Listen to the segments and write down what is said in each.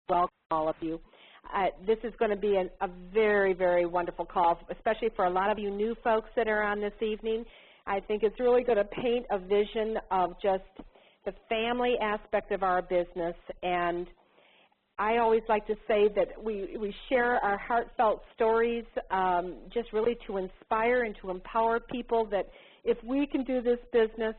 welcome all of you. This is going to be a very, very wonderful call, especially for a lot of you new folks that are on this evening. I think it's really going to paint a vision of just the family aspect of our business, and I always like to say that we share our heartfelt stories just really to inspire and to empower people that if we can do this business,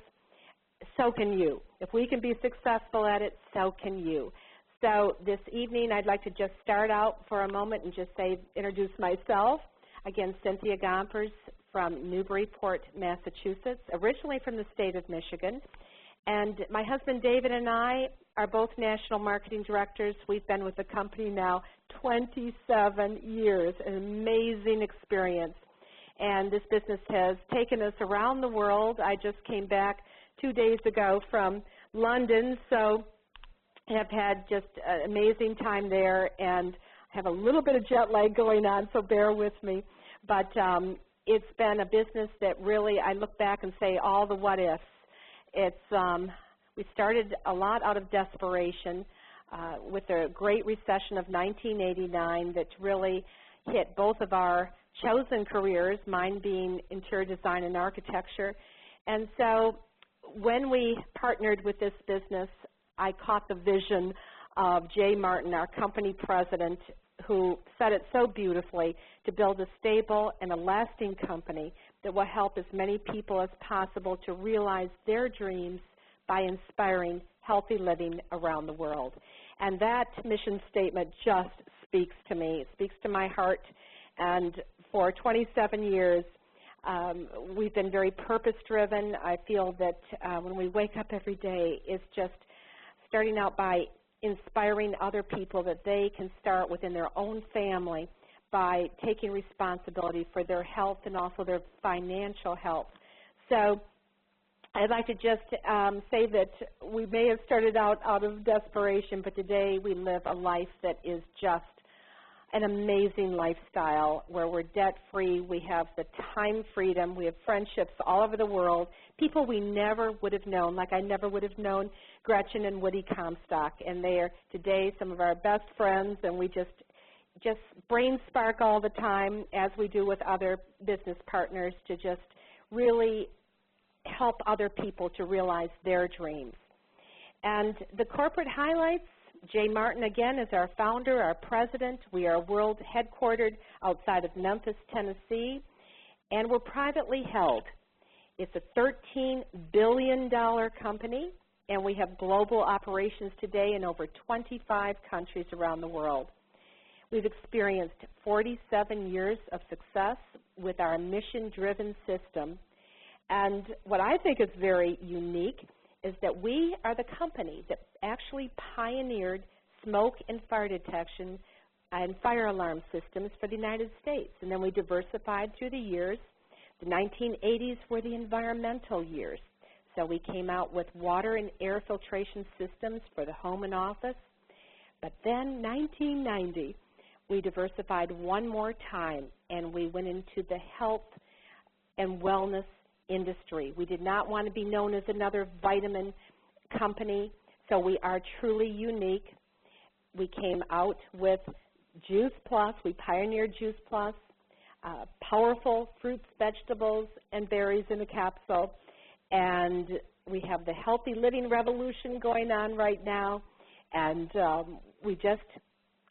so can you. If we can be successful at it, so can you. So this evening I'd like to just start out for a moment and just introduce myself. Again, Cynthia Gompers from Newburyport, Massachusetts, originally from the state of Michigan. And my husband David and I are both national marketing directors. We've been with the company now 27 years, an amazing experience. And this business has taken us around the world. I just came back 2 days ago from London, so have had just an amazing time there and have a little bit of jet lag going on, so bear with me. But it's been a business that really, I look back and say all the what ifs. We started a lot out of desperation with the Great Recession of 1989 that really hit both of our chosen careers, mine being interior design and architecture. And so when we partnered with this business, I caught the vision of Jay Martin, our company president, who said it so beautifully, to build a stable and a lasting company that will help as many people as possible to realize their dreams by inspiring healthy living around the world. And that mission statement just speaks to me. It speaks to my heart. And for 27 years, we've been very purpose-driven. I feel that when we wake up every day, it's just starting out by inspiring other people that they can start within their own family by taking responsibility for their health and also their financial health. So I'd like to just say that we may have started out of desperation, but today we live a life that is just an amazing lifestyle where we're debt-free, we have the time freedom, we have friendships all over the world, people we never would have known, like I never would have known Gretchen and Woody Comstock, and they are today some of our best friends, and we just brain spark all the time, as we do with other business partners, to just really help other people to realize their dreams. And the corporate highlights, Jay Martin, again, is our founder, our president. We are world headquartered outside of Memphis, Tennessee, and we're privately held. It's a $13 billion company, and we have global operations today in over 25 countries around the world. We've experienced 47 years of success with our mission-driven system, and what I think is very unique is that we are the company that actually pioneered smoke and fire detection and fire alarm systems for the United States. And then we diversified through the years. The 1980s were the environmental years. So we came out with water and air filtration systems for the home and office. But then 1990, we diversified one more time, and we went into the health and wellness industry. We did not want to be known as another vitamin company, so we are truly unique. We came out with Juice Plus. We pioneered Juice Plus, powerful fruits, vegetables, and berries in a capsule. And we have the healthy living revolution going on right now. And we just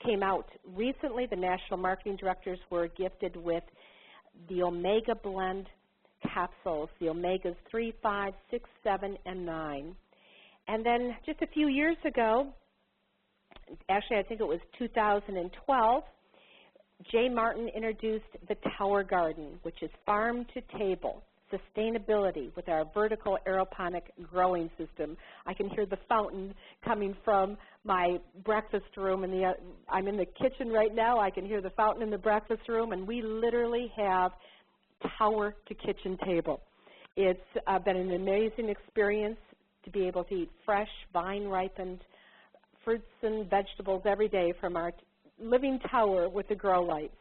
came out recently. The national marketing directors were gifted with the Omega Blend capsules, the Omegas 3, 5, 6, 7, and 9. And then just a few years ago, actually I think it was 2012, Jay Martin introduced the Tower Garden, which is farm to table sustainability with our vertical aeroponic growing system. I can hear the fountain coming from my breakfast room, and I'm in the kitchen right now. I can hear the fountain in the breakfast room, and we literally have tower to kitchen table. It's been an amazing experience to be able to eat fresh, vine-ripened fruits and vegetables every day from our living tower with the grow lights.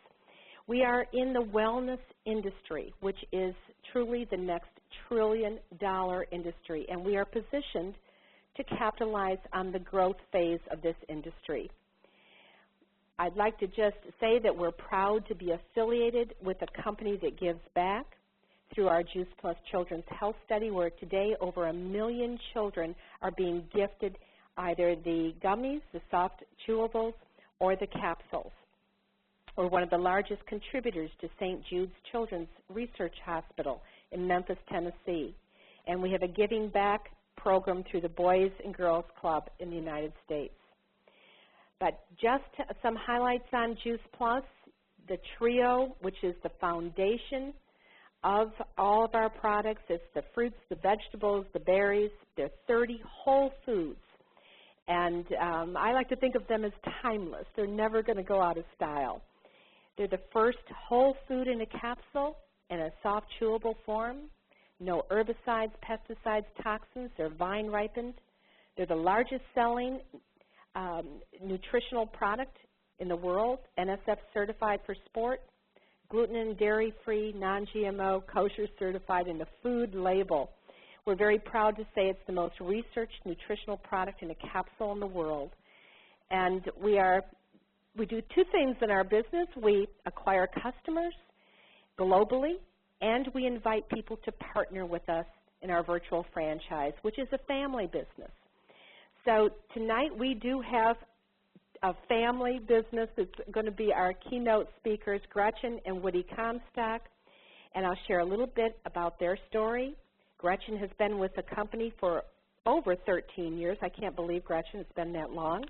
We are in the wellness industry, which is truly the next trillion-dollar industry, and we are positioned to capitalize on the growth phase of this industry. I'd like to just say that we're proud to be affiliated with a company that gives back through our Juice Plus Children's Health Study, where today over 1 million children are being gifted either the gummies, the soft chewables, or the capsules. We're one of the largest contributors to St. Jude's Children's Research Hospital in Memphis, Tennessee. And we have a giving back program through the Boys and Girls Club in the United States. But just some highlights on Juice Plus, the trio, which is the foundation of all of our products. It's the fruits, the vegetables, the berries. They're 30 whole foods. And I like to think of them as timeless. They're never going to go out of style. They're the first whole food in a capsule in a soft chewable form. No herbicides, pesticides, toxins. They're vine ripened. They're the largest selling nutritional product in the world, NSF certified for sport, gluten and dairy free, non-GMO, kosher certified in the food label. We're very proud to say it's the most researched nutritional product in a capsule in the world. And we do two things in our business. We acquire customers globally, and we invite people to partner with us in our virtual franchise, which is a family business. So tonight we do have a family business that's going to be our keynote speakers, Gretchen and Woody Comstock, and I'll share a little bit about their story. Gretchen has been with the company for over 13 years. I can't believe, Gretchen, it's been that long.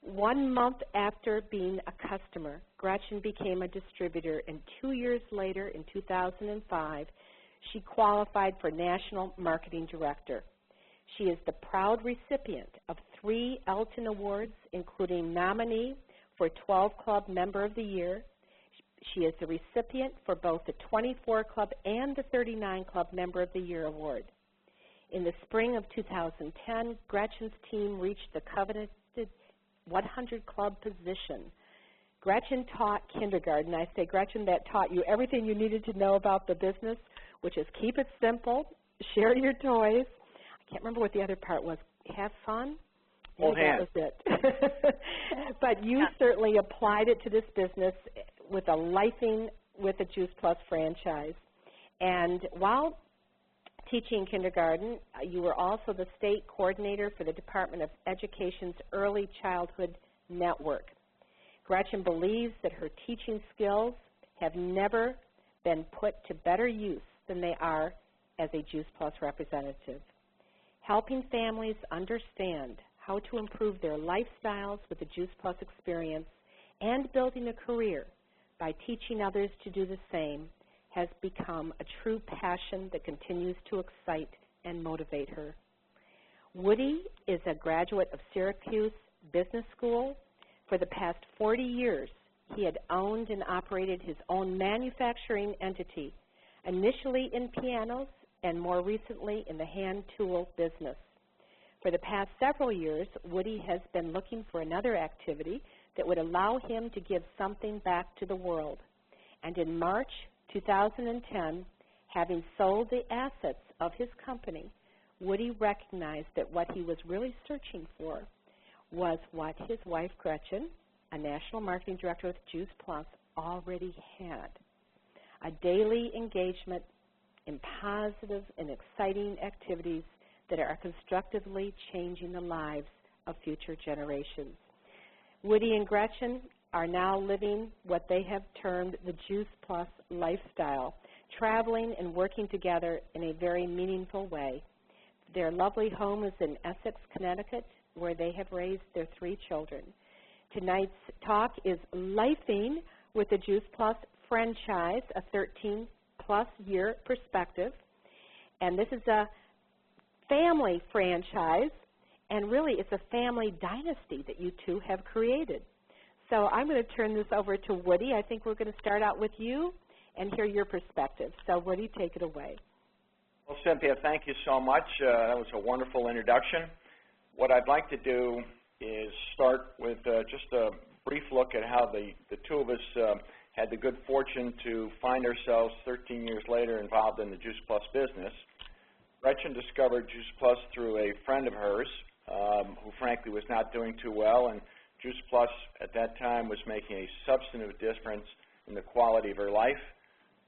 1 month after being a customer, Gretchen became a distributor, and 2 years later, in 2005, she qualified for National Marketing Director. She is the proud recipient of 3 Elton Awards, including nominee for 12 Club Member of the Year. She is the recipient for both the 24 Club and the 39 Club Member of the Year award. In the spring of 2010, Gretchen's team reached the coveted 100 Club position. Gretchen taught kindergarten. I say, Gretchen, that taught you everything you needed to know about the business, which is keep it simple, share your toys. I can't remember what the other part was. Have fun? Hold hands. That was it. But you certainly applied it to this business with a lifing with the Juice Plus franchise. And while teaching kindergarten, you were also the state coordinator for the Department of Education's Early Childhood Network. Gretchen believes that her teaching skills have never been put to better use than they are as a Juice Plus representative. Helping families understand how to improve their lifestyles with the Juice Plus experience and building a career by teaching others to do the same has become a true passion that continues to excite and motivate her. Woody is a graduate of Syracuse Business School. For the past 40 years, he had owned and operated his own manufacturing entity, initially in pianos and more recently in the hand tool business. For the past several years, Woody has been looking for another activity that would allow him to give something back to the world. And in March 2010, having sold the assets of his company, Woody recognized that what he was really searching for was what his wife, Gretchen, a national marketing director with Juice Plus, already had: a daily engagement in positive and exciting activities that are constructively changing the lives of future generations. Woody and Gretchen are now living what they have termed the Juice Plus lifestyle, traveling and working together in a very meaningful way. Their lovely home is in Essex, Connecticut, where they have raised their 3 children. Tonight's talk is Lifing with the Juice Plus franchise, a 13-plus year perspective. And this is a family franchise, and really it's a family dynasty that you two have created. So I'm going to turn this over to Woody. I think we're going to start out with you and hear your perspective. So Woody, take it away. Well, Cynthia, thank you so much. That was a wonderful introduction. What I'd like to do is start with just a brief look at how the two of us had the good fortune to find ourselves 13 years later involved in the Juice Plus business. Gretchen discovered Juice Plus through a friend of hers who frankly was not doing too well, and Juice Plus at that time was making a substantive difference in the quality of her life.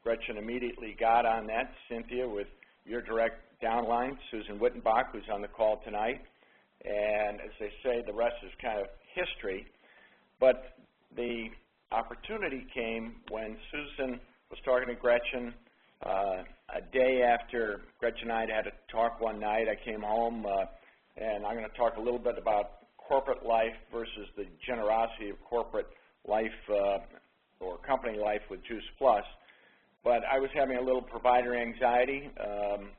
Gretchen immediately got on that, Cynthia, with your direct downline, Susan Wittenbach, who's on the call tonight. And as they say, the rest is kind of history. But the opportunity came when Susan was talking to Gretchen a day after Gretchen and I had a talk one night. I came home, and I'm going to talk a little bit about corporate life versus the generosity of corporate life or company life with Juice Plus. But I was having a little provider anxiety.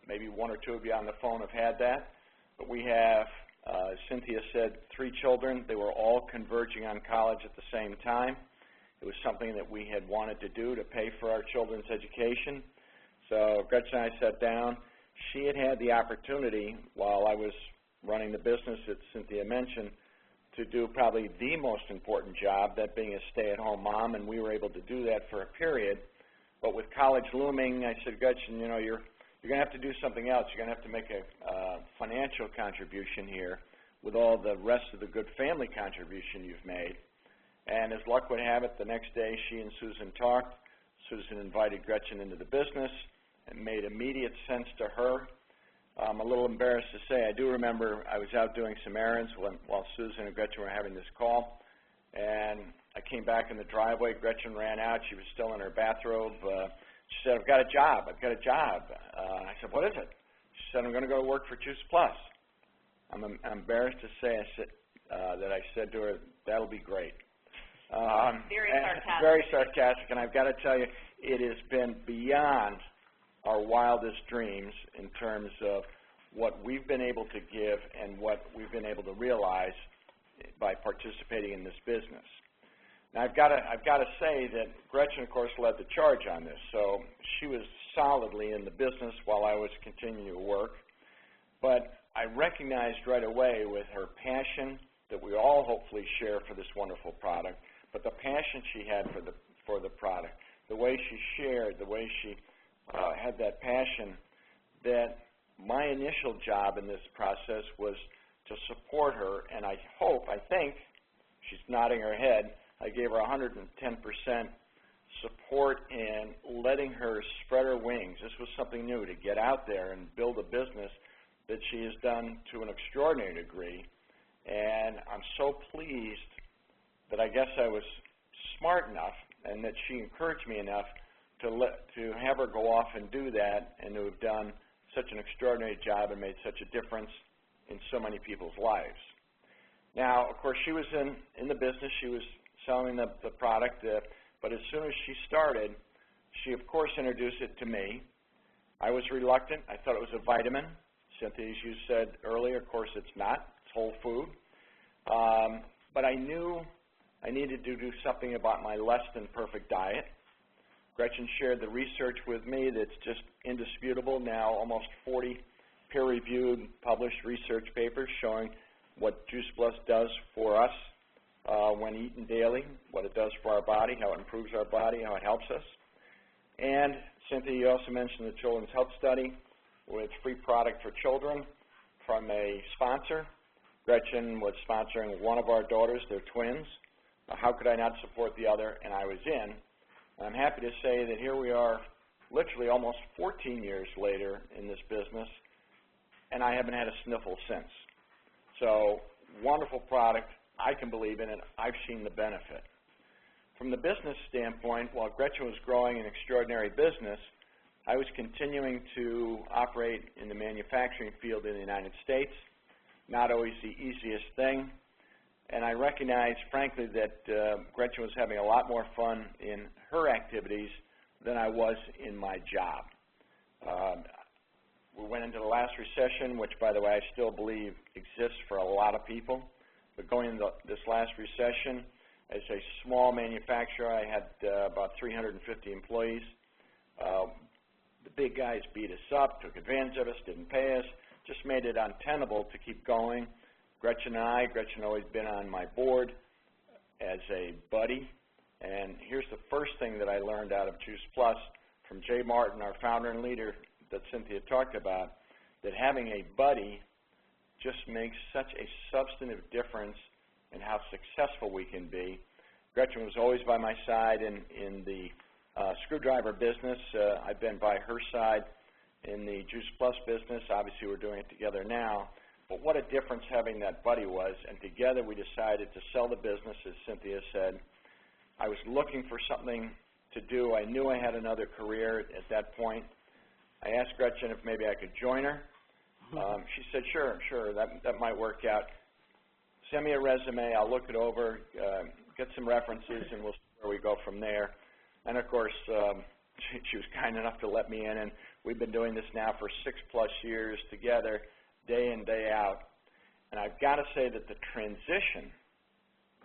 Maybe one or two of you on the phone have had that. But we have, Cynthia said, 3 children. They were all converging on college at the same time. It was something that we had wanted to do to pay for our children's education. So Gretchen and I sat down. She had had the opportunity, while I was running the business that Cynthia mentioned, to do probably the most important job, that being a stay-at-home mom, and we were able to do that for a period. But with college looming, I said, Gretchen, you know, you're going to have to do something else. You're going to have to make a financial contribution here with all the rest of the good family contribution you've made. And as luck would have it, the next day she and Susan talked. Susan invited Gretchen into the business. It made immediate sense to her. I'm a little embarrassed to say, I do remember I was out doing some errands while Susan and Gretchen were having this call. And I came back in the driveway. Gretchen ran out. She was still in her bathrobe. She said, I've got a job. I've got a job. I said, what is it? She said, I'm going to go to work for Juice Plus. I'm embarrassed to say that I said to her, that'll be great. Very sarcastic. Very sarcastic. And I've got to tell you, it has been beyond our wildest dreams in terms of what we've been able to give and what we've been able to realize by participating in this business. Now, I've got to say that Gretchen, of course, led the charge on this. So she was solidly in the business while I was continuing to work. But I recognized right away with her passion that we all hopefully share for this wonderful product, but the passion she had for the product, the way she shared, the way she had that passion, that my initial job in this process was to support her, and I think, she's nodding her head, I gave her 110% support in letting her spread her wings. This was something new, to get out there and build a business that she has done to an extraordinary degree. And I'm so pleased that I guess I was smart enough and that she encouraged me enough to have her go off and do that, and to have done such an extraordinary job and made such a difference in so many people's lives. Now, of course, she was in the business. She was selling the product, but as soon as she started, she, of course, introduced it to me. I was reluctant. I thought it was a vitamin. Cynthia, as you said earlier, of course, it's not. It's whole food. But I knew I needed to do something about my less than perfect diet. Gretchen shared the research with me that's just indisputable now, almost 40 peer-reviewed, published research papers showing what Juice Plus does for us when eaten daily, what it does for our body, how it improves our body, how it helps us. And Cynthia, you also mentioned the Children's Health Study with free product for children from a sponsor. Gretchen was sponsoring one of our daughters. They're twins. How could I not support the other? And I was in. I'm happy to say that here we are, literally almost 14 years later in this business, and I haven't had a sniffle since. So, wonderful product. I can believe in it. I've seen the benefit. From the business standpoint, while Gretchen was growing an extraordinary business, I was continuing to operate in the manufacturing field in the United States. Not always the easiest thing. And I recognized, frankly, that Gretchen was having a lot more fun in her activities than I was in my job. We went into the last recession, which, by the way, I still believe exists for a lot of people. But going into this last recession, as a small manufacturer, I had about 350 employees. The big guys beat us up, took advantage of us, didn't pay us, just made it untenable to keep going. Gretchen always been on my board as a buddy. And here's the first thing that I learned out of Juice Plus from Jay Martin, our founder and leader that Cynthia talked about, that having a buddy just makes such a substantive difference and how successful we can be. Gretchen was always by my side in the screwdriver business. I've been by her side in the Juice Plus business. Obviously, we're doing it together now. But what a difference having that buddy was, and together we decided to sell the business, as Cynthia said. I was looking for something to do. I knew I had another career at that point. I asked Gretchen if maybe I could join her. She said, sure, that might work out. Send me a resume, I'll look it over, get some references, and we'll see where we go from there. And, of course, she was kind enough to let me in, and we've been doing this now for 6+ years together, day in, day out. And I've got to say that the transition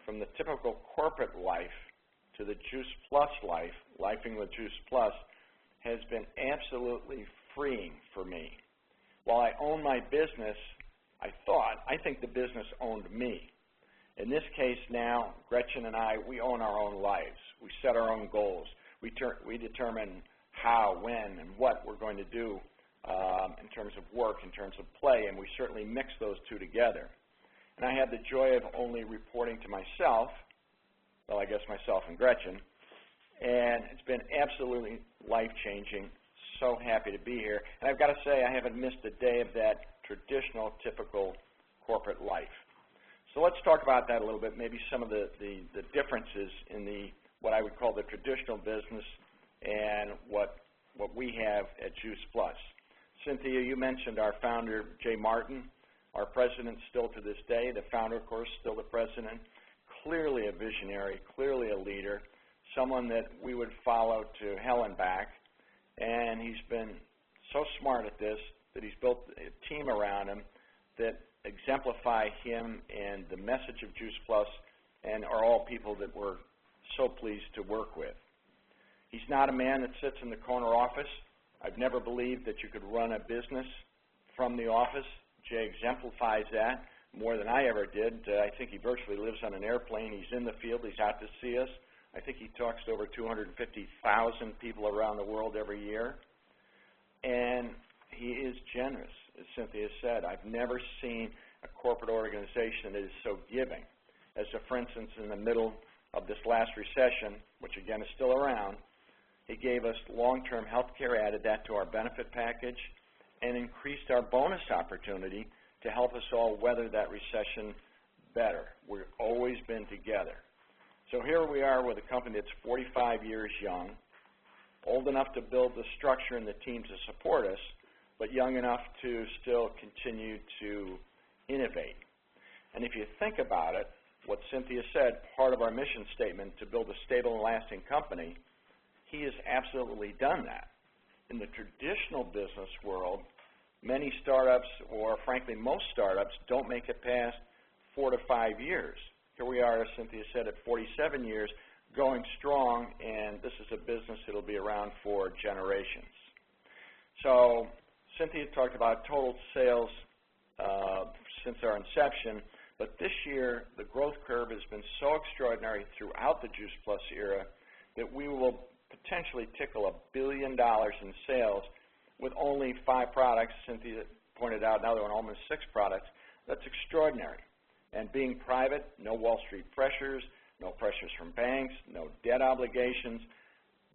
from the typical corporate life to the Juice Plus life, lifing with Juice Plus, has been absolutely freeing for me. While I own my business, I think the business owned me. In this case now, Gretchen and I, we own our own lives. We set our own goals. We determine how, when, and what we're going to do in terms of work, in terms of play, and we certainly mix those two together. And I had the joy of only reporting to myself, well, I guess myself and Gretchen, and it's been absolutely life-changing. So happy to be here. And I've got to say, I haven't missed a day of that traditional, typical corporate life. So let's talk about that a little bit, maybe some of the differences in what I would call the traditional business and what we have at Juice Plus. Cynthia, you mentioned our founder, Jay Martin, our president still to this day, the founder, of course, still the president, clearly a visionary, clearly a leader, someone that we would follow to hell and back. And he's been so smart at this that he's built a team around him that exemplify him and the message of Juice Plus and are all people that we're so pleased to work with. He's not a man that sits in the corner office. I've never believed that you could run a business from the office. Jay exemplifies that more than I ever did. I think he virtually lives on an airplane. He's in the field. He's out to see us. I think he talks to over 250,000 people around the world every year. And he is generous, as Cynthia said. I've never seen a corporate organization that is so giving. As for instance, in the middle of this last recession, which again is still around, he gave us long-term health care, added that to our benefit package, and increased our bonus opportunity to help us all weather that recession better. We've always been together. So here we are with a company that's 45 years young, old enough to build the structure and the team to support us, but young enough to still continue to innovate. And if you think about it, what Cynthia said, part of our mission statement to build a stable and lasting company, he has absolutely done that. In the traditional business world, many startups, or frankly most startups, don't make it past 4 to 5 years. Here we are, as Cynthia said, at 47 years, going strong, and this is a business that will be around for generations. So Cynthia talked about total sales since our inception, but this year the growth curve has been so extraordinary throughout the Juice Plus era that we will potentially tickle $1 billion in sales with only 5 products. Cynthia pointed out another one, almost 6 products. That's extraordinary. And being private, no Wall Street pressures, no pressures from banks, no debt obligations,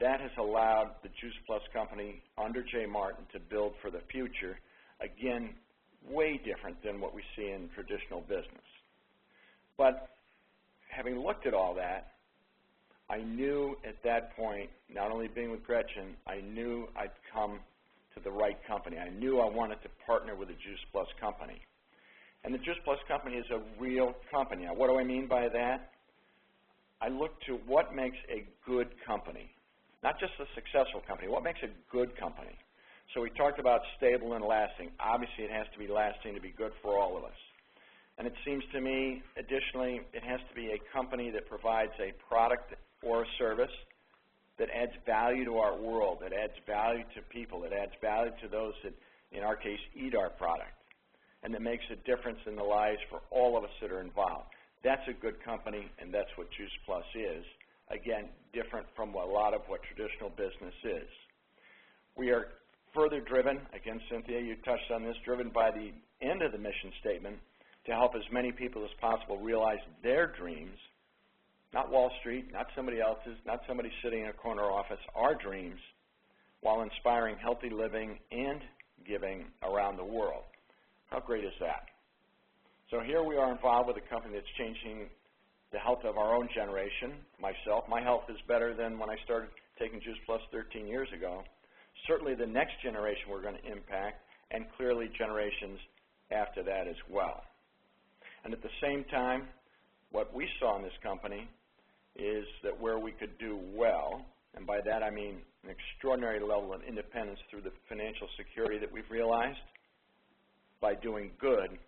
that has allowed the Juice Plus company under Jay Martin to build for the future. Again, way different than what we see in traditional business. But having looked at all that, I knew at that point, not only being with Gretchen, I knew I'd come to the right company. I knew I wanted to partner with the Juice Plus company. And the Juice Plus company is a real company. Now, what do I mean by that? I look to what makes a good company, not just a successful company. What makes a good company? So we talked about stable and lasting. Obviously, it has to be lasting to be good for all of us. And it seems to me, additionally, it has to be a company that provides a product or a service that adds value to our world, that adds value to people, that adds value to those that, in our case, eat our product, and that makes a difference in the lives for all of us that are involved. That's a good company, and that's what Juice Plus is. Again, different from a lot of what traditional business is. We are further driven, again, Cynthia, you touched on this, driven by the end of the mission statement, to help as many people as possible realize their dreams, not Wall Street, not somebody else's, not somebody sitting in a corner office, our dreams, while inspiring healthy living and giving around the world. How great is that? So here we are involved with a company that's changing the health of our own generation. Myself, my health is better than when I started taking Juice Plus 13 years ago. Certainly the next generation we're going to impact, and clearly generations after that as well. And at the same time, what we saw in this company is that where we could do well, and by that I mean an extraordinary level of independence through the financial security that we've realized, by doing good,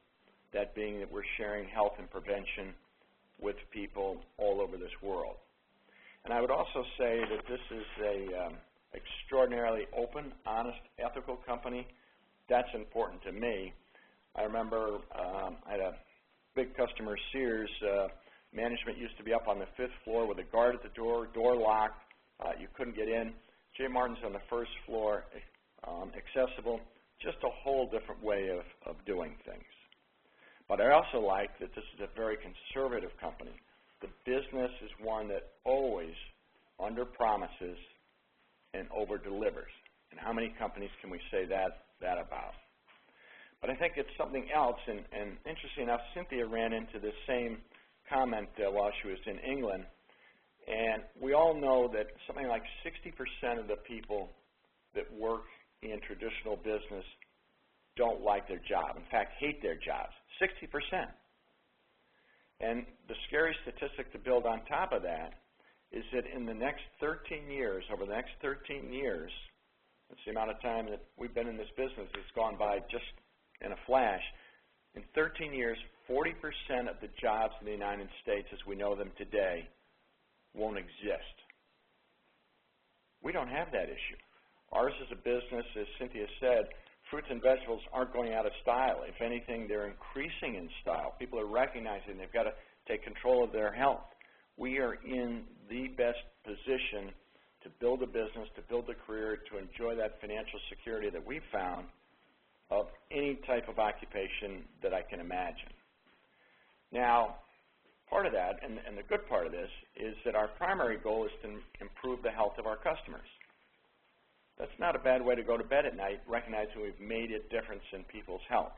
that being that we're sharing health and prevention with people all over this world. And I would also say that this is a extraordinarily open, honest, ethical company. That's important to me. I remember I had a big customer, Sears. Management used to be up on the 5th floor with a guard at the door locked. You couldn't get in. J. Martin's on the 1st floor, accessible, just a whole different way of doing things. But I also like that this is a very conservative company. The business is one that always under-promises and over-delivers. And how many companies can we say that about? But I think it's something else, and interesting enough, Cynthia ran into this same comment while she was in England, and we all know that something like 60% of the people that work in traditional business don't like their job. In fact, hate their jobs. 60%. And the scary statistic to build on top of that is that in the next 13 years, over the next 13 years, that's the amount of time that we've been in this business, it's gone by just in a flash. In 13 years, 40% of the jobs in the United States as we know them today won't exist. We don't have that issue. Ours is a business, as Cynthia said, fruits and vegetables aren't going out of style. If anything, they're increasing in style. People are recognizing they've got to take control of their health. We are in the best position to build a business, to build a career, to enjoy that financial security that we've found of any type of occupation that I can imagine. Now, part of that, and the good part of this, is that our primary goal is to improve the health of our customers. That's not a bad way to go to bed at night, recognizing we've made a difference in people's health.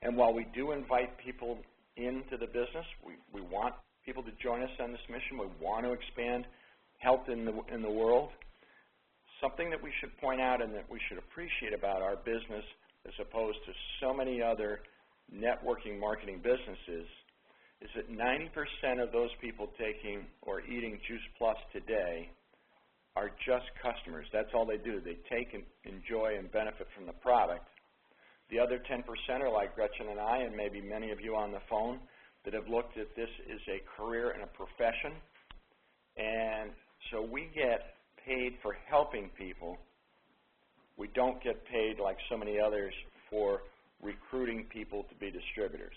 And while we do invite people into the business, we want people to join us on this mission. We want to expand health in the world. Something that we should point out and that we should appreciate about our business as opposed to so many other networking marketing businesses is that 90% of those people taking or eating Juice Plus today are just customers. That's all they do. They take and enjoy and benefit from the product. The other 10% are like Gretchen and I, and maybe many of you on the phone, that have looked at this as a career and a profession. And so we get paid for helping people. We don't get paid like so many others for recruiting people to be distributors.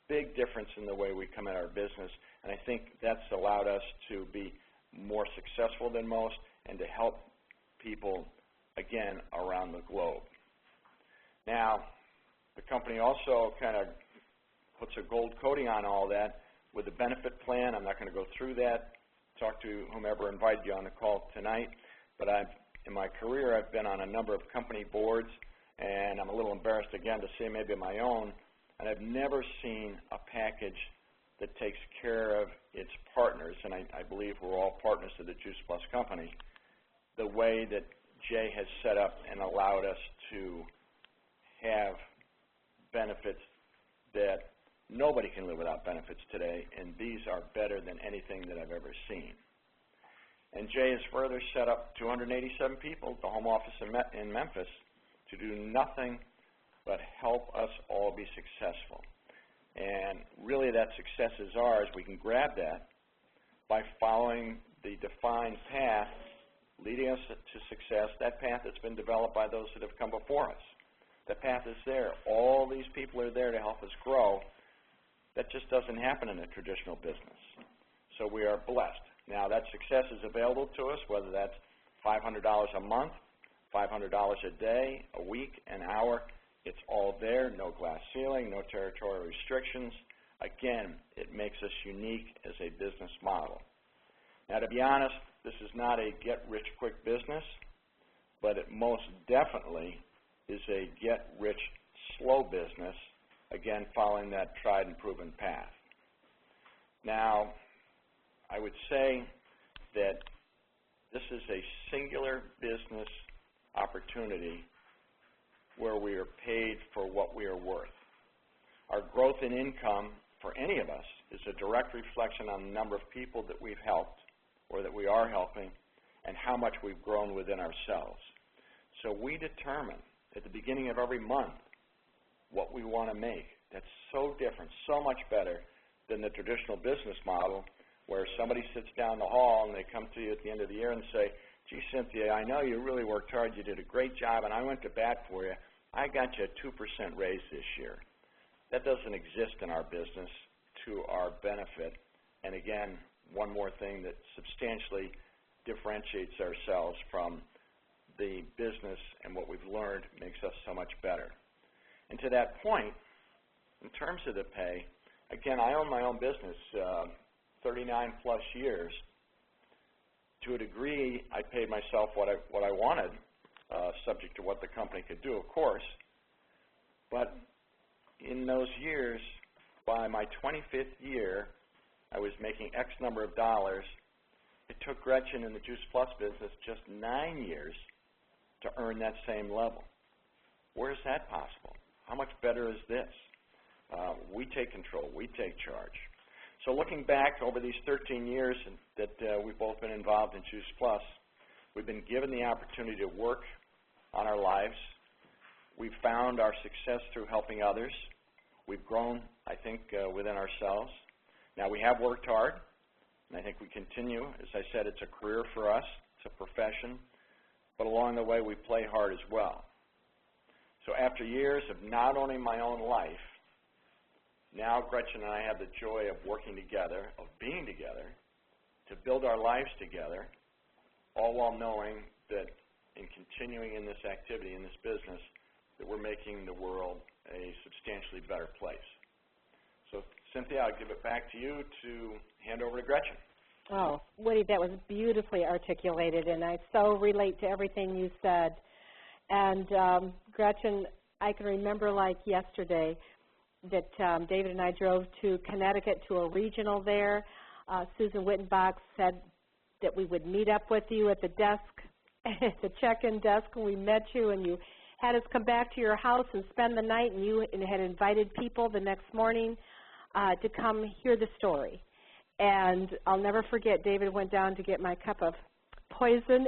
Big difference in the way we come at our business, and I think that's allowed us to be more successful than most and to help people, again, around the globe. Now, the company also kind of puts a gold coating on all that with a benefit plan. I'm not going to go through that. Talk to whomever invited you on the call tonight. But in my career, I've been on a number of company boards, and I'm a little embarrassed, again, to say maybe my own, and I've never seen a package that takes care of its partners, and I believe we're all partners of the Juice Plus company, the way that Jay has set up and allowed us to have benefits that nobody can live without benefits today, and these are better than anything that I've ever seen. And Jay has further set up 287 people at the home office in Memphis to do nothing but help us all be successful. And really that success is ours. We can grab that by following the defined path leading us to success, that path that's been developed by those that have come before us. The path is there. All these people are there to help us grow. That just doesn't happen in a traditional business. So we are blessed. Now, that success is available to us, whether that's $500 a month, $500 a day, a week, an hour. It's all there, no glass ceiling, no territorial restrictions. Again, it makes us unique as a business model. Now, to be honest, this is not a get-rich-quick business, but it most definitely is a get-rich-slow business, again, following that tried and proven path. Now, I would say that this is a singular business opportunity where we are paid for what we are worth. Our growth in income for any of us is a direct reflection on the number of people that we've helped or that we are helping and how much we've grown within ourselves. So we determine at the beginning of every month what we want to make. That's so different, so much better than the traditional business model where somebody sits down the hall and they come to you at the end of the year and say, gee, Cynthia, I know you really worked hard, you did a great job, and I went to bat for you. I got you a 2% raise this year. That doesn't exist in our business to our benefit. And again, one more thing that substantially differentiates ourselves from the business and what we've learned makes us so much better. And to that point, in terms of the pay, again, I own my own business 39 plus years. To a degree, I paid myself what I wanted, subject to what the company could do, of course. But in those years, by my 25th year, I was making X number of dollars. It took Gretchen in the Juice Plus business just 9 years to earn that same level. Where is that possible? How much better is this? We take control. We take charge. So looking back over these 13 years that we've both been involved in Juice Plus, we've been given the opportunity to work on our lives. We've found our success through helping others. We've grown, I think, within ourselves. Now, we have worked hard, and I think we continue. As I said, it's a career for us. It's a profession. But along the way, we play hard as well. So after years of not owning my own life, now Gretchen and I have the joy of working together, of being together, to build our lives together, all while knowing that in continuing in this activity, in this business, that we're making the world a substantially better place. So, Cynthia, I'll give it back to you to hand over to Gretchen. Oh, Woody, that was beautifully articulated, and I so relate to everything you said. And Gretchen, I can remember like yesterday that David and I drove to Connecticut to a regional there. Susan Wittenbach said that we would meet up with you at the desk, at the check-in desk, and we met you, and you had us come back to your house and spend the night, and you had invited people the next morning to come hear the story. And I'll never forget, David went down to get my cup of poison,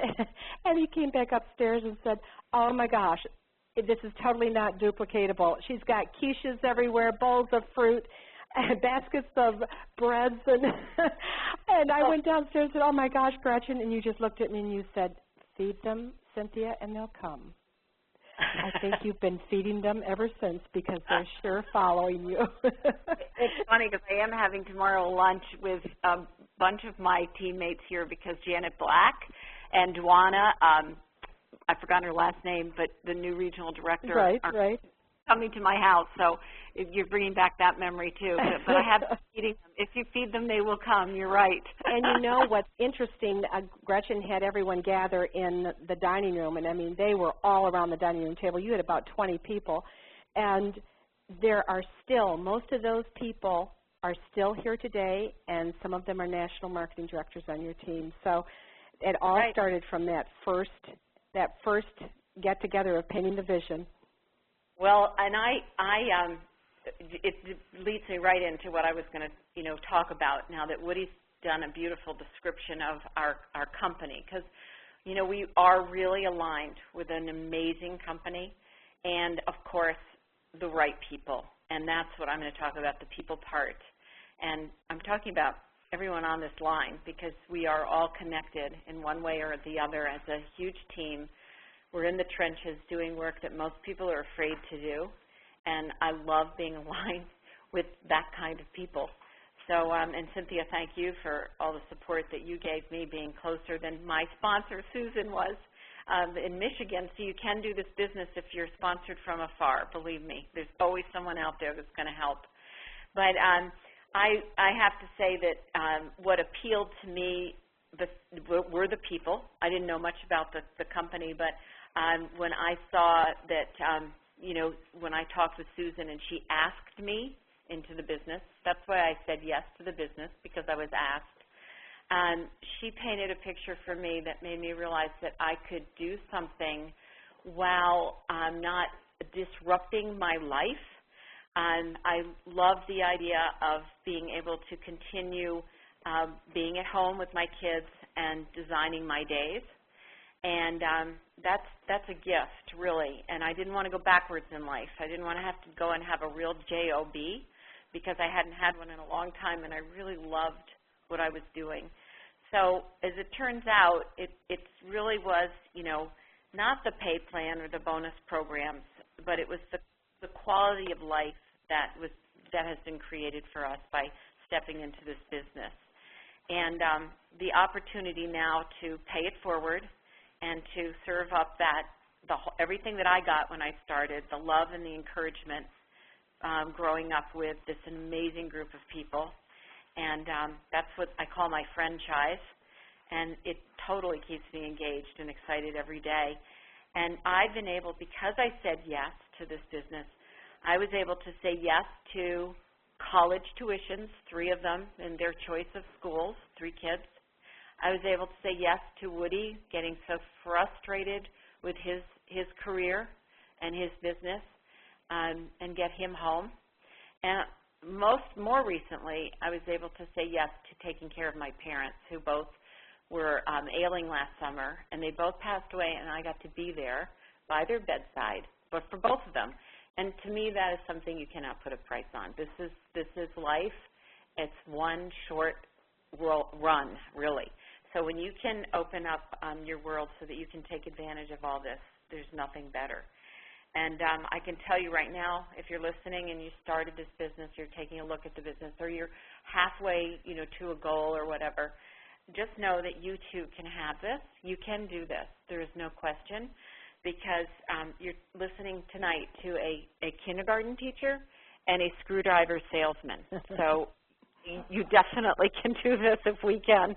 and he came back upstairs and said, oh, my gosh, this is totally not duplicatable. She's got quiches everywhere, bowls of fruit, baskets of breads. And I went downstairs and said, oh, my gosh, Gretchen. And you just looked at me and you said, feed them, Cynthia, and they'll come. I think you've been feeding them ever since because they're sure following you. It's funny because I am having tomorrow lunch with a bunch of my teammates here because Janet Black and Dwana, I forgot her last name, but the new regional director are coming to my house. So you're bringing back that memory too. But I have been feeding them. If you feed them, they will come. You're right. And you know what's interesting? Gretchen had everyone gather in the dining room, and I mean they were all around the dining room table. You had about 20 people, and there are still most of those people are still here today, and some of them are national marketing directors on your team. So it all started from that first get-together of painting the vision. Well, and it leads me right into what I was going to, talk about now that Woody's done a beautiful description of our company because, we are really aligned with an amazing company and, of course, the right people. And that's what I'm going to talk about, the people part. And I'm talking about everyone on this line because we are all connected in one way or the other as a huge team. We're in the trenches doing work that most people are afraid to do, and I love being aligned with that kind of people. So, and Cynthia, thank you for all the support that you gave me being closer than my sponsor, Susan, was. in Michigan, so you can do this business if you're sponsored from afar. Believe me, there's always someone out there that's going to help. But I have to say that what appealed to me were the people. I didn't know much about the company, but when I saw that, when I talked with Susan and she asked me into the business, that's why I said yes to the business, because I was asked. She painted a picture for me that made me realize that I could do something while not disrupting my life. I love the idea of being able to continue being at home with my kids and designing my days. And that's a gift, really. And I didn't want to go backwards in life. I didn't want to have to go and have a real job, because I hadn't had one in a long time, and I really loved what I was doing. So as it turns out, it really was, not the pay plan or the bonus programs, but it was the quality of life that has been created for us by stepping into this business. And the opportunity now to pay it forward and to serve up everything that I got when I started, the love and the encouragement, growing up with this amazing group of people. And that's what I call my franchise, and it totally keeps me engaged and excited every day. And I've been able, because I said yes to this business, I was able to say yes to college tuitions, 3 of them in their choice of schools, 3 kids. I was able to say yes to Woody getting so frustrated with his career and his business, and get him home. And more recently, I was able to say yes to taking care of my parents, who both were ailing last summer, and they both passed away, and I got to be there by their bedside, but for both of them. And to me, that is something you cannot put a price on. This is life. It's one short run, really. So when you can open up your world so that you can take advantage of all this, there's nothing better. And I can tell you right now, if you're listening and you started this business, you're taking a look at the business, or you're halfway, to a goal or whatever, just know that you too can have this. You can do this. There is no question, because you're listening tonight to a kindergarten teacher and a screwdriver salesman. So you definitely can do this if we can.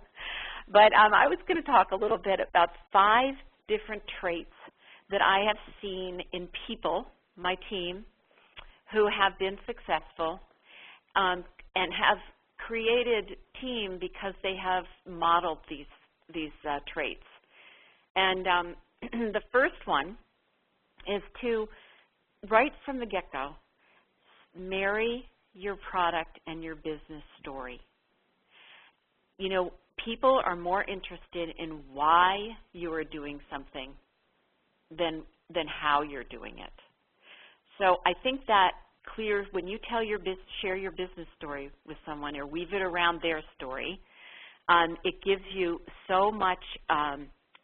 But I was going to talk a little bit about 5 different traits that I have seen in people, my team, who have been successful and have created team because they have modeled these traits. And the first one is to, right from the get-go, marry your product and your business story. People are more interested in why you are doing something than how you're doing it. So I think that clears, when you share your business story with someone or weave it around their story, it gives you so much,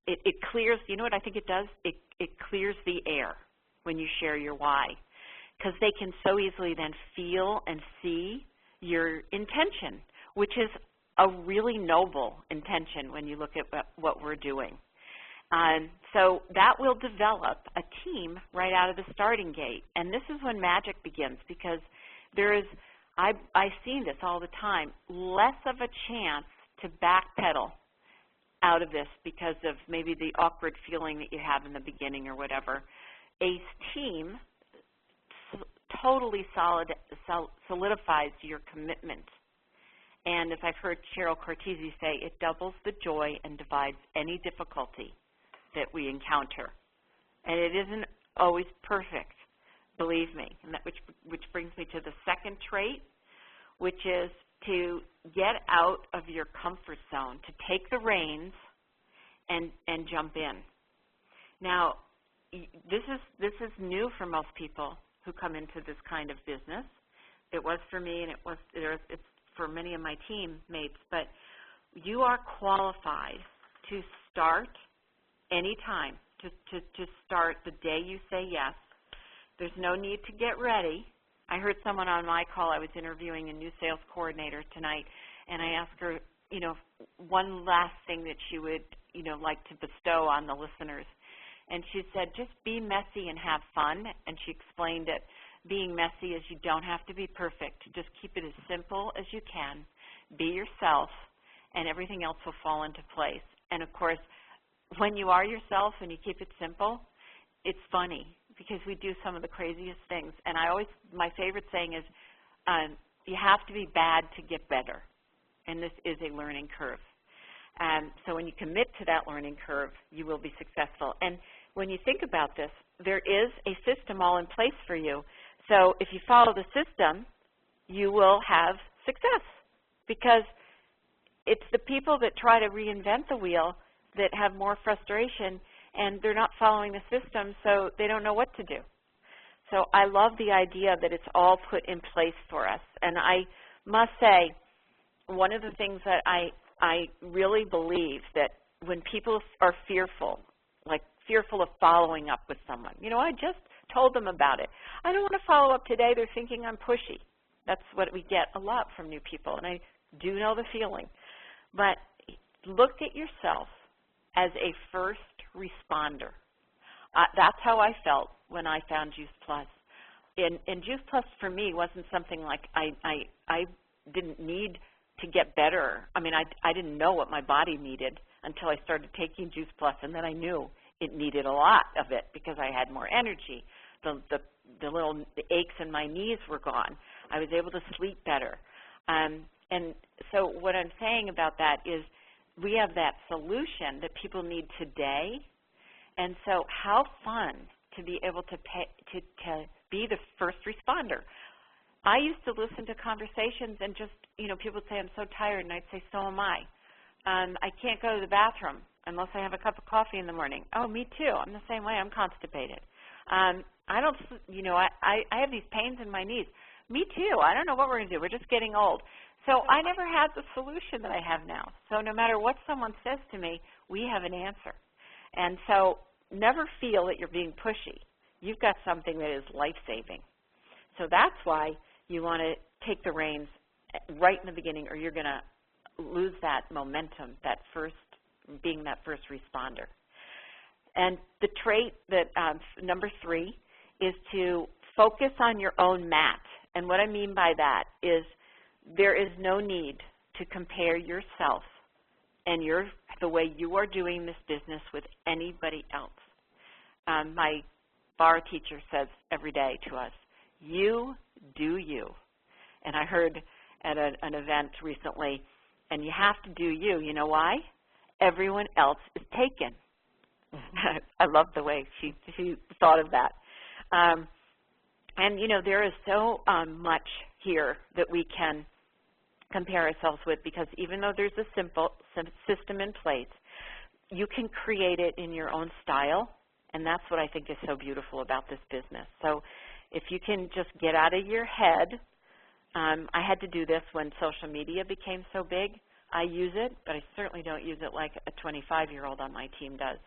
it clears, you know what I think it does? It clears the air when you share your why, because they can so easily then feel and see your intention, which is a really noble intention when you look at what we're doing. So that will develop a team right out of the starting gate. And this is when magic begins, because there is, I've seen this all the time, less of a chance to backpedal out of this because of maybe the awkward feeling that you have in the beginning or whatever. A team totally solidifies your commitment. And as I've heard Cheryl Cortese say, it doubles the joy and divides any difficulty that we encounter. And it isn't always perfect, believe me. And that which brings me to the second trait, which is to get out of your comfort zone, to take the reins and jump in. Now, this is new for most people who come into this kind of business. It was for me, and it's for many of my teammates. But you are qualified to start anytime, to start the day you say yes. There's no need to get ready. I heard someone on my call, I was interviewing a new sales coordinator tonight, and I asked her, one last thing that she would, like to bestow on the listeners. And she said, just be messy and have fun. And she explained that being messy is you don't have to be perfect. Just keep it as simple as you can. Be yourself, and everything else will fall into place. And, of course, when you are yourself and you keep it simple, it's funny because we do some of the craziest things. And my favorite saying is, you have to be bad to get better. And this is a learning curve. So when you commit to that learning curve, you will be successful. And when you think about this, there is a system all in place for you. So if you follow the system, you will have success, because it's the people that try to reinvent the wheel that have more frustration, and they're not following the system, so they don't know what to do. So I love the idea that it's all put in place for us. And I must say, one of the things that I really believe that when people are fearful, like fearful of following up with someone, I just told them about it. I don't want to follow up today. They're thinking I'm pushy. That's what we get a lot from new people, and I do know the feeling. But look at yourself as a first responder. That's how I felt when I found Juice Plus. And Juice Plus for me wasn't something like I didn't need to get better. I mean, I didn't know what my body needed until I started taking Juice Plus, and then I knew it needed a lot of it because I had more energy. The little aches in my knees were gone. I was able to sleep better. And so what I'm saying about that is we have that solution that people need today. And so how fun to be able to be the first responder. I used to listen to conversations and just, people would say, I'm so tired, and I'd say, so am I. I can't go to the bathroom unless I have a cup of coffee in the morning. Oh, me too. I'm the same way. I'm constipated. I don't, I have these pains in my knees. Me too. I don't know what we're going to do. We're just getting old. So I never had the solution that I have now. So no matter what someone says to me, we have an answer. And so never feel that you're being pushy. You've got something that is life-saving. So that's why you want to take the reins right in the beginning, or you're going to lose that momentum, being that first responder. And the trait that number 3 is to focus on your own mat. And what I mean by that is there is no need to compare yourself and the way you are doing this business with anybody else. My bar teacher says every day to us, you do you. And I heard at an event recently, and you have to do you. You know why? Everyone else is taken. I love the way she thought of that. And, there is so much here that we can compare ourselves with, because even though there's a simple system in place, you can create it in your own style, and that's what I think is so beautiful about this business. So if you can just get out of your head, I had to do this when social media became so big. I use it, but I certainly don't use it like a 25-year-old on my team does.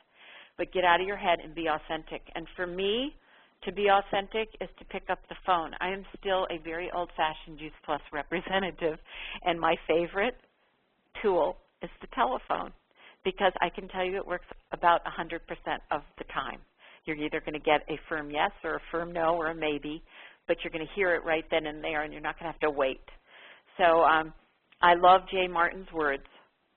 But get out of your head and be authentic. And for me, to be authentic is to pick up the phone. I am still a very old-fashioned Juice Plus representative, and my favorite tool is the telephone, because I can tell you it works about 100% of the time. You're either going to get a firm yes or a firm no or a maybe, but you're going to hear it right then and there, and you're not going to have to wait. So I love Jay Martin's words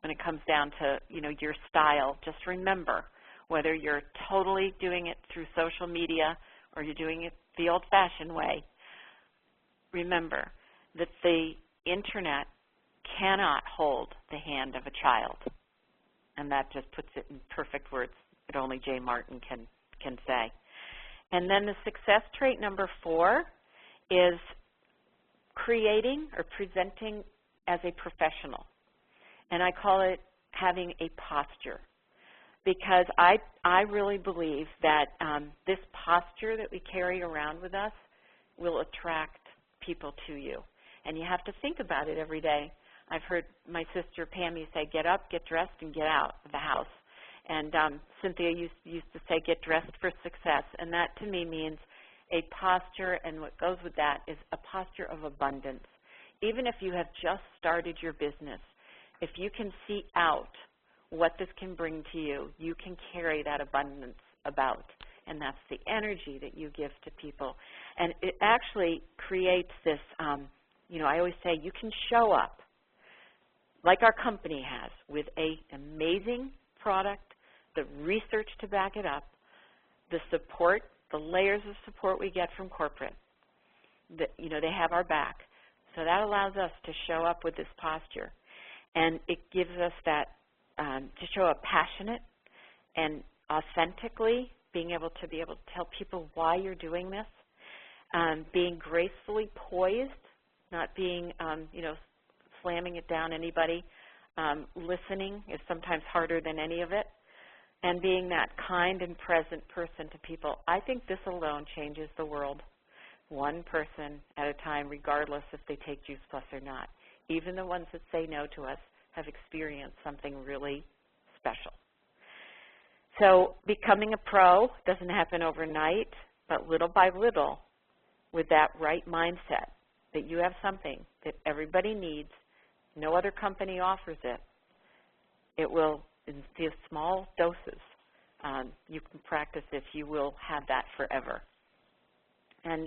when it comes down to, your style. Just remember, whether you're totally doing it through social media or you're doing it the old-fashioned way, remember that the Internet cannot hold the hand of a child. And that just puts it in perfect words that only Jay Martin can say. And then the success trait number 4 is creating or presenting as a professional. And I call it having a posture, because I really believe that this posture that we carry around with us will attract people to you. And you have to think about it every day. I've heard my sister Pammy say, get up, get dressed, and get out of the house. And Cynthia used to say, get dressed for success. And that to me means a posture, and what goes with that is a posture of abundance. Even if you have just started your business, if you can see out what this can bring to you, you can carry that abundance about, and that's the energy that you give to people. And it actually creates this, I always say you can show up like our company has with an amazing product, the research to back it up, the support, the layers of support we get from corporate. They have our back. So that allows us to show up with this posture. And it gives us that, to show up passionate and authentically, being able to tell people why you're doing this, being gracefully poised, not being, slamming it down anybody. Listening is sometimes harder than any of it. And being that kind and present person to people. I think this alone changes the world, one person at a time, regardless if they take Juice Plus or not. Even the ones that say no to us have experienced something really special. So becoming a pro doesn't happen overnight, but little by little, with that right mindset, that you have something that everybody needs, no other company offers it, it will, in these small doses, you can practice if you will have that forever. And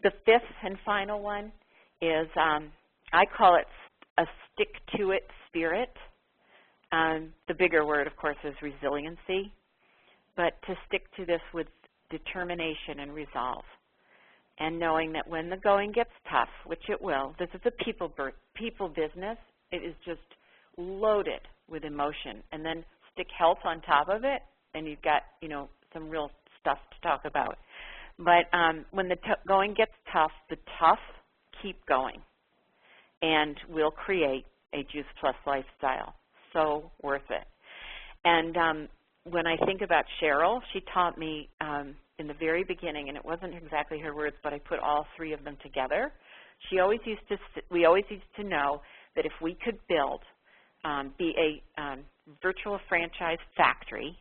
the fifth and final one is, I call it a stick-to-it spirit. The bigger word, of course, is resiliency, but to stick to this with determination and resolve, and knowing that when the going gets tough, which it will, this is a people business, it is just loaded with emotion, and then stick health on top of it, and you've got, some real stuff to talk about. But when the going gets tough, the tough keep going, and we'll create a Juice Plus lifestyle. So worth it. And when I think about Cheryl, she taught me in the very beginning, and it wasn't exactly her words, but I put all three of them together. We always used to know that if we could build, be a virtual franchise factory,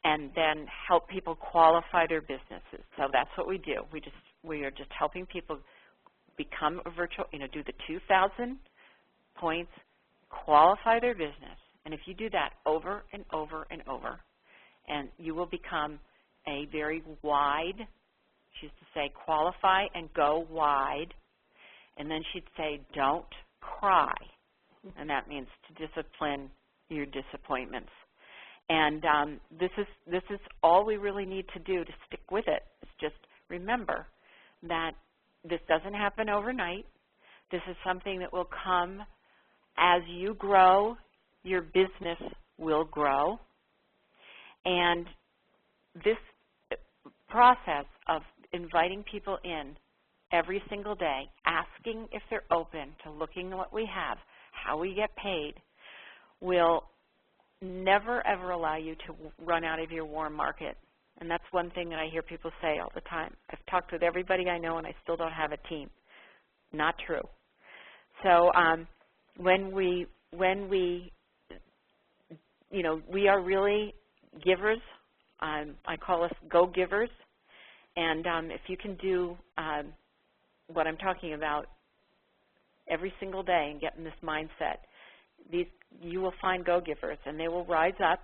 and then help people qualify their businesses. So that's what we do. We are just helping people become a virtual, do the 2,000 points, qualify their business. And if you do that over and over and over, and you will become a very wide, she used to say, qualify and go wide. And then she'd say, don't cry. And that means to discipline your disappointments. And this is all we really need to do to stick with it. It's just remember that this doesn't happen overnight. This is something that will come as you grow. Your business will grow. And this process of inviting people in every single day, asking if they're open to looking at what we have, how we get paid, will never, ever allow you to run out of your warm market. And that's one thing that I hear people say all the time. I've talked with everybody I know, and I still don't have a team. Not true. So when we are really givers. I call us go-givers. And if you can do what I'm talking about every single day and get in this mindset, you will find go-givers, and they will rise up,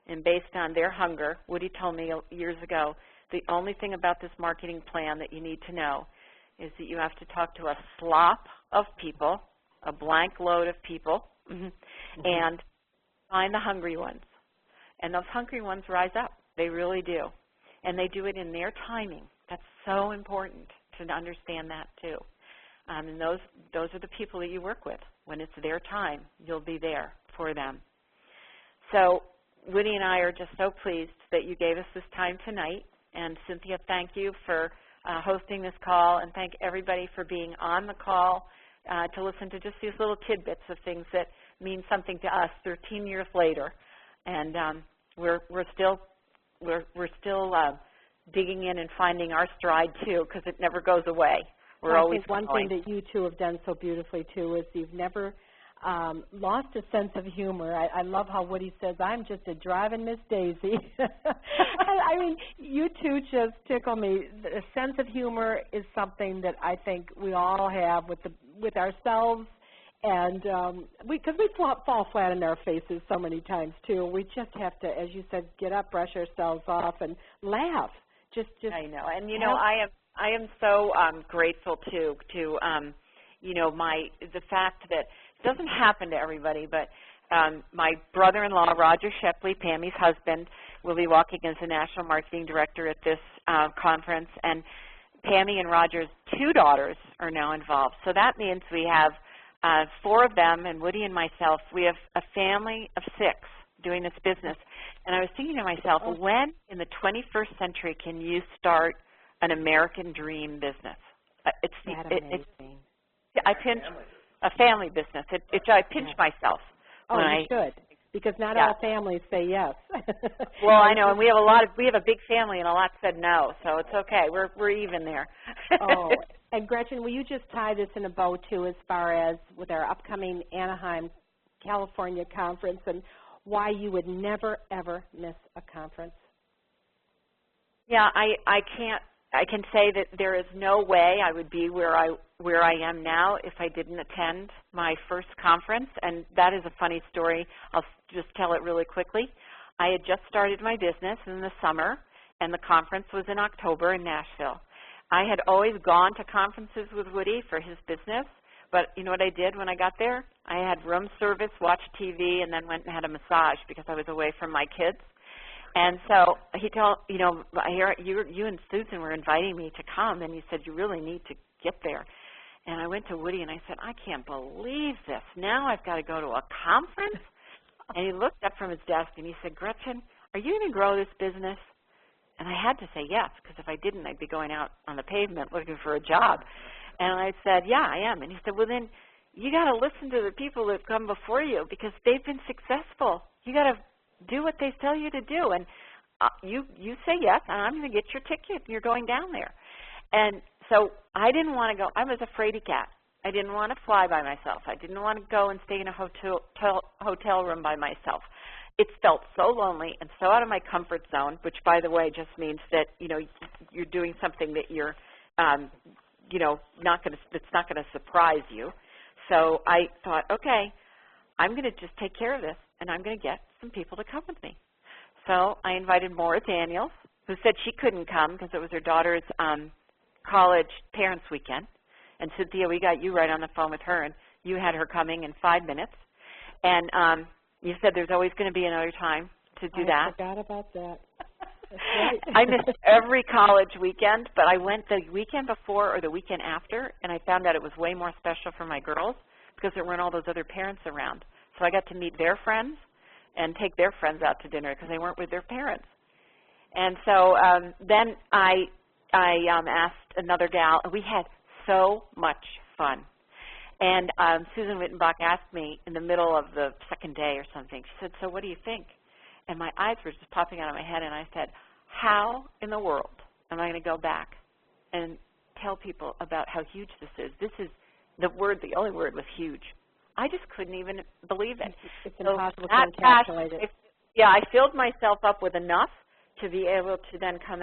and based on their hunger, Woody told me years ago, the only thing about this marketing plan that you need to know is that you have to talk to a slop of people, a blank load of people, and find the hungry ones. And those hungry ones rise up. They really do. And they do it in their timing. That's so important to understand that, too. And those are the people that you work with. When it's their time, you'll be there for them. So Woody and I are just so pleased that you gave us this time tonight. And Cynthia, thank you for hosting this call, and thank everybody for being on the call to listen to just these little tidbits of things that mean something to us 13 years later. And we're still digging in and finding our stride too, because it never goes away. We're always one thing that you two have done so beautifully too is you've never lost a sense of humor. I love how Woody says, "I'm just a driving Miss Daisy." I mean, you two just tickle me. A sense of humor is something that I think we all have with ourselves And because we fall flat on our faces so many times too, we just have to, as you said, get up, brush ourselves off, and laugh. Just. I know, and you know, I am so grateful to you know, the fact that it doesn't happen to everybody, but my brother-in-law, Roger Shepley, Pammy's husband, will be walking as the National Marketing Director at this conference, and Pammy and Roger's 2 daughters are now involved. So that means we have 4 of them, and Woody and myself. We have a family of 6 doing this business. And I was thinking to myself, when in the 21st century can you start an American dream business? It's amazing. I pinch a family business. I pinch myself. Oh, you should, because not all families say yes. Well, I know, and we have a big family, and a lot said no, so it's okay. We're even there. Oh, and Gretchen, will you just tie this in a bow too, as far as with our upcoming Anaheim, California conference, and why you would never ever miss a conference? Yeah, I can say that there is no way I would be where I am now if I didn't attend my first conference, and that is a funny story. I'll just tell it really quickly. I had just started my business in the summer, and the conference was in October in Nashville. I had always gone to conferences with Woody for his business, but you know what I did when I got there? I had room service, watched TV, and then went and had a massage because I was away from my kids. And so he told, you know, I hear you and Susan were inviting me to come, and he said, you really need to get there. And I went to Woody, and I said, I can't believe this. Now I've got to go to a conference? And he looked up from his desk, and he said, Gretchen, are you going to grow this business? And I had to say yes, because if I didn't, I'd be going out on the pavement looking for a job. And I said, yeah, I am. And he said, well, then you got to listen to the people that come before you because they've been successful. You got to do what they tell you to do. And you say yes, and I'm going to get your ticket. You're going down there. And so I didn't want to go. I was a fraidy cat. I didn't want to fly by myself. I didn't want to go and stay in a hotel room by myself. It felt so lonely and so out of my comfort zone, which, by the way, just means that, you know, you're doing something that you're, you know, that's not going to surprise you. So I thought, okay, I'm going to just take care of this, and I'm going to get some people to come with me. So I invited Maura Daniels, who said she couldn't come because it was her daughter's college parents' weekend. And Cynthia, we got you right on the phone with her, and you had her coming in 5 minutes. And you said there's always going to be another time to do that. I forgot about that. That's right. I missed every college weekend, but I went the weekend before or the weekend after, and I found out it was way more special for my girls because there weren't all those other parents around. So I got to meet their friends and take their friends out to dinner because they weren't with their parents. And so then I asked another gal, and we had so much fun. And Susan Wittenbach asked me in the middle of the second day or something, she said, so what do you think? And my eyes were just popping out of my head, and I said, how in the world am I going to go back and tell people about how huge this is? This is the only word was huge. I just couldn't even believe it. It's impossible to encapsulate it. Yeah, I filled myself up with enough to be able to then come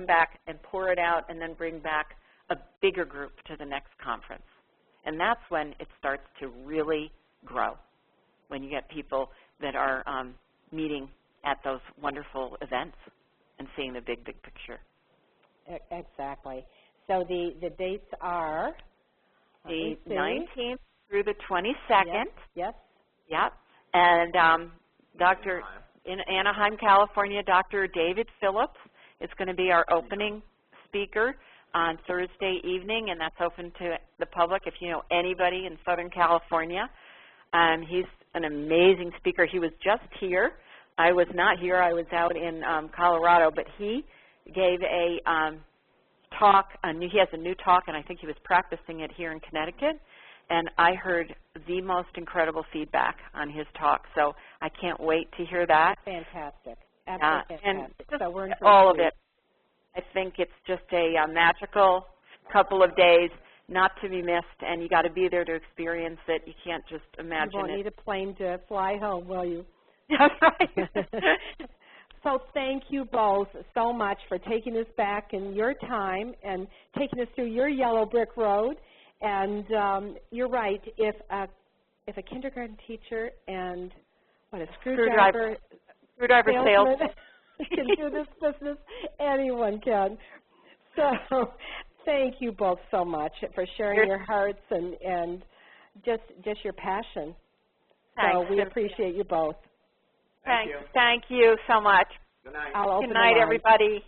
back and pour it out and then bring back a bigger group to the next conference. And that's when it starts to really grow, when you get people that are meeting at those wonderful events and seeing the big, big picture. Exactly. So the dates are? The 19th through the 22nd. Yes. Yep. And Dr. in Anaheim, California, Dr. David Phillips is going to be our opening speaker on Thursday evening, and that's open to the public if you know anybody in Southern California. He's an amazing speaker. He was just here. I was not here. I was out in Colorado, but he gave a talk. He has a new talk, and I think he was practicing it here in Connecticut, and I heard the most incredible feedback on his talk, so I can't wait to hear that. Fantastic. Absolutely fantastic. And so we're in all of it. I think it's just a magical couple of days not to be missed, and you got to be there to experience it. You can't just imagine it. You won't need a plane to fly home, will you? That's right. So thank you both so much for taking us back in your time and taking us through your yellow brick road. And you're right, if a if a kindergarten teacher and a screwdriver salesman can do this business, anyone can. So thank you both so much for sharing your hearts and just your passion. Thanks. So we appreciate you both. Thank you so much. Good night. Good night, everybody.